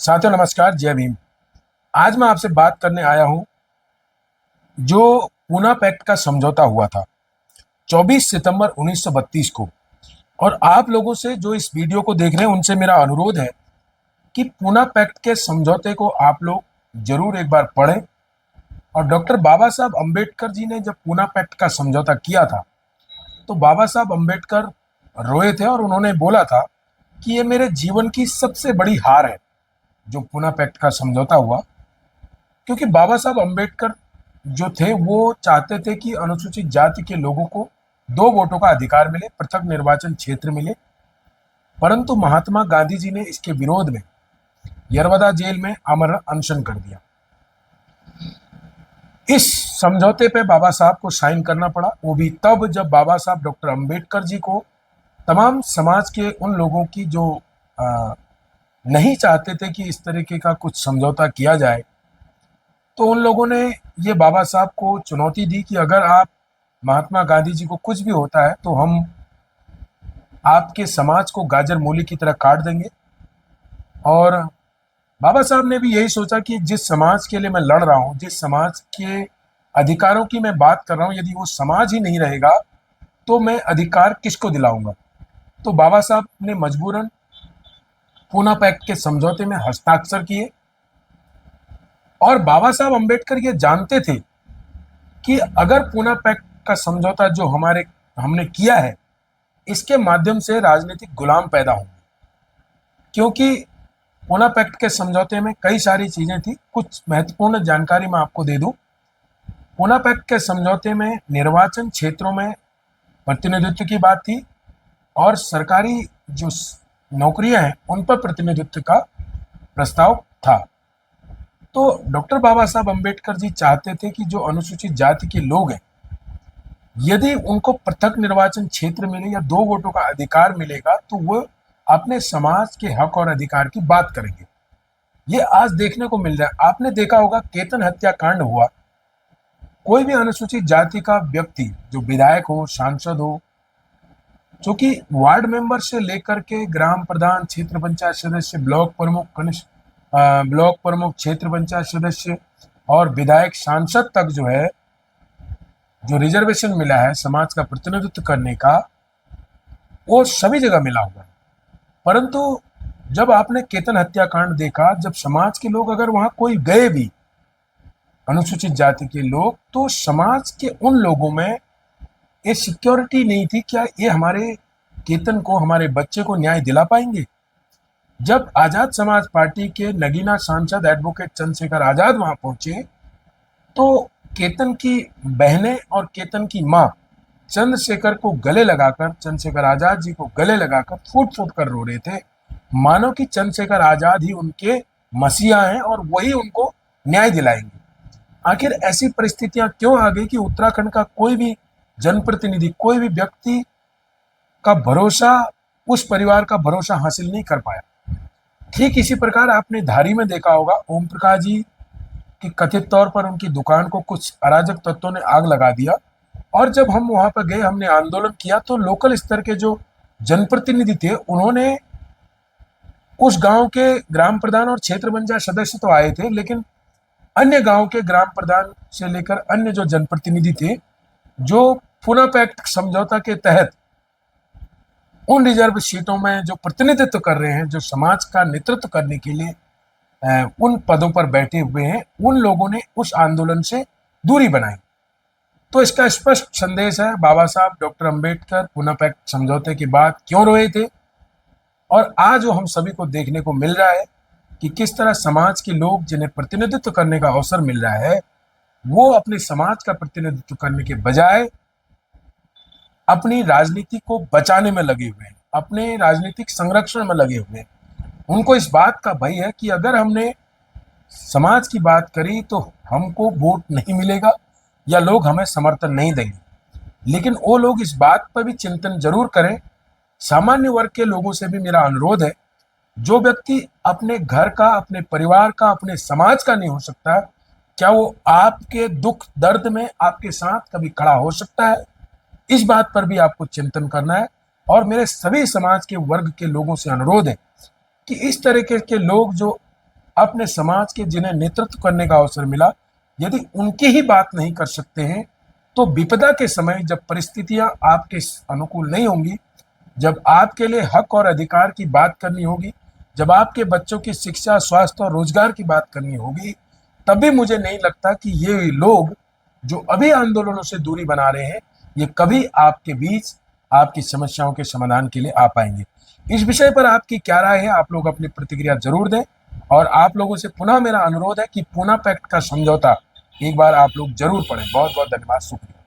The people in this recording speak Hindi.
साथियों नमस्कार, जय भीम। आज मैं आपसे बात करने आया हूं जो पूना पैक्ट का समझौता हुआ था 24 सितंबर 1932 को। और आप लोगों से जो इस वीडियो को देख रहे हैं उनसे मेरा अनुरोध है कि पूना पैक्ट के समझौते को आप लोग जरूर एक बार पढ़ें। और डॉक्टर बाबा साहब अंबेडकर जी ने जब पूना पैक्ट का समझौता किया था तो बाबा साहब अंबेडकर रोए थे और उन्होंने बोला था कि ये मेरे जीवन की सबसे बड़ी हार है जो पूना पैक्ट का समझौता हुआ। क्योंकि बाबा साहब अंबेडकर जो थे वो चाहते थे कि अनुसूचित जाति के लोगों को 2 वोटों का अधिकार मिले, पृथक निर्वाचन क्षेत्र मिले। परंतु महात्मा गांधी जी ने इसके विरोध में यरवदा जेल में आमरण अनशन कर दिया। इस समझौते पे बाबा साहब को साइन करना पड़ा, वो भी तब जब बाबा साहब डॉक्टर अंबेडकर जी को तमाम समाज के उन लोगों की जो नहीं चाहते थे कि इस तरीके का कुछ समझौता किया जाए, तो उन लोगों ने ये बाबा साहब को चुनौती दी कि अगर आप महात्मा गांधी जी को कुछ भी होता है तो हम आपके समाज को गाजर मूली की तरह काट देंगे। और बाबा साहब ने भी यही सोचा कि जिस समाज के लिए मैं लड़ रहा हूँ, जिस समाज के अधिकारों की मैं बात कर रहा हूँ, यदि वो समाज ही नहीं रहेगा तो मैं अधिकार किसको दिलाऊंगा। तो बाबा साहब ने मजबूरन पूना पैक्ट के समझौते में हस्ताक्षर किए। और बाबा साहब अंबेडकर ये जानते थे कि अगर पूना पैक्ट का समझौता जो हमने किया है, इसके माध्यम से राजनीतिक गुलाम पैदा होंगे। क्योंकि पूना पैक्ट के समझौते में कई सारी चीजें थी। कुछ महत्वपूर्ण जानकारी मैं आपको दे दूं। पूना पैक्ट के समझौते में निर्वाचन क्षेत्रों में प्रतिनिधित्व की बात थी और सरकारी जो नौकरियां हैं उन पर प्रतिनिधित्व का प्रस्ताव था। तो डॉक्टर बाबा साहब अंबेडकर जी चाहते थे कि जो अनुसूचित जाति के लोग हैं, यदि उनको पृथक निर्वाचन क्षेत्र मिले या 2 वोटों का अधिकार मिलेगा तो वो अपने समाज के हक और अधिकार की बात करेंगे। ये आज देखने को मिल रहा है। आपने देखा होगा केतन हत्याकांड हुआ। कोई भी अनुसूचित जाति का व्यक्ति जो विधायक हो, सांसद हो, जो कि वार्ड मेंबर से लेकर के ग्राम प्रधान, क्षेत्र पंचायत सदस्य, ब्लॉक प्रमुख, ब्लॉक प्रमुख, क्षेत्र पंचायत सदस्य और विधायक, सांसद तक जो है, जो रिजर्वेशन मिला है समाज का प्रतिनिधित्व करने का, वो सभी जगह मिला हुआ है। परंतु जब आपने केतन हत्याकांड देखा, जब समाज के लोग अगर वहां कोई गए भी, अनुसूचित जाति के लोग, तो समाज के उन लोगों में ये सिक्योरिटी नहीं थी, क्या ये हमारे केतन को, हमारे बच्चे को न्याय दिला पाएंगे। जब आजाद समाज पार्टी के नगीना सांसद एडवोकेट चंद्रशेखर आजाद वहां पहुंचे तो केतन की बहनें और केतन की मां चंद्रशेखर को गले लगाकर, चंद्रशेखर आजाद जी को गले लगाकर फूट फूट कर रो रहे थे, मानो कि चंद्रशेखर आजाद ही उनके मसीहा हैं और वही उनको न्याय दिलाएंगे। आखिर ऐसी परिस्थितियां क्यों आ गई कि उत्तराखंड का कोई भी जनप्रतिनिधि, कोई भी व्यक्ति का भरोसा, उस परिवार का भरोसा हासिल नहीं कर पाया। ठीक इसी प्रकार आपने धारी में देखा होगा, ओम प्रकाश जी की कथित तौर पर उनकी दुकान को कुछ अराजक तत्वों ने आग लगा दिया। और जब हम वहां पर गए, हमने आंदोलन किया, तो लोकल स्तर के जो जनप्रतिनिधि थे उन्होंने, उस गांव के ग्राम प्रधान और क्षेत्र पंचायत सदस्य तो आए थे, लेकिन अन्य गांव के ग्राम प्रधान से लेकर अन्य जो जनप्रतिनिधि थे, जो पूना पैक्ट समझौता के तहत उन रिजर्व सीटों में जो प्रतिनिधित्व कर रहे हैं, जो समाज का नेतृत्व करने के लिए उन पदों पर बैठे हुए हैं, उन लोगों ने उस आंदोलन से दूरी बनाई। तो इसका स्पष्ट संदेश है, बाबा साहब डॉक्टर अंबेडकर पूना पैक्ट समझौते के बाद क्यों रोए थे। और आज वो हम सभी को देखने को मिल रहा है कि किस तरह समाज के लोग जिन्हें प्रतिनिधित्व करने का अवसर मिल रहा है, वो अपने समाज का प्रतिनिधित्व करने के बजाय अपनी राजनीति को बचाने में लगे हुए हैं, अपने राजनीतिक संरक्षण में लगे हुए हैं। उनको इस बात का भय है कि अगर हमने समाज की बात करी तो हमको वोट नहीं मिलेगा या लोग हमें समर्थन नहीं देंगे। लेकिन वो लोग इस बात पर भी चिंतन जरूर करें। सामान्य वर्ग के लोगों से भी मेरा अनुरोध है, जो व्यक्ति अपने घर का, अपने परिवार का, अपने समाज का नहीं हो सकता, क्या वो आपके दुख दर्द में आपके साथ कभी खड़ा हो सकता है? इस बात पर भी आपको चिंतन करना है। और मेरे सभी समाज के वर्ग के लोगों से अनुरोध है कि इस तरीके के लोग जो अपने समाज के जिन्हें नेतृत्व करने का अवसर मिला, यदि उनकी ही बात नहीं कर सकते हैं, तो विपदा के समय जब परिस्थितियां आपके अनुकूल नहीं होंगी, जब आपके लिए हक और अधिकार की बात करनी होगी, जब आपके बच्चों की शिक्षा, स्वास्थ्य और रोजगार की बात करनी होगी, तभी मुझे नहीं लगता कि ये लोग जो अभी आंदोलनों से दूरी बना रहे हैं, ये कभी आपके बीच आपकी समस्याओं के समाधान के लिए आ पाएंगे। इस विषय पर आपकी क्या राय है? आप लोग अपनी प्रतिक्रिया जरूर दें, और आप लोगों से पुनः मेरा अनुरोध है कि पूना पैक्ट का समझौता एक बार आप लोग जरूर पढ़ें। बहुत बहुत धन्यवाद, शुक्रिया।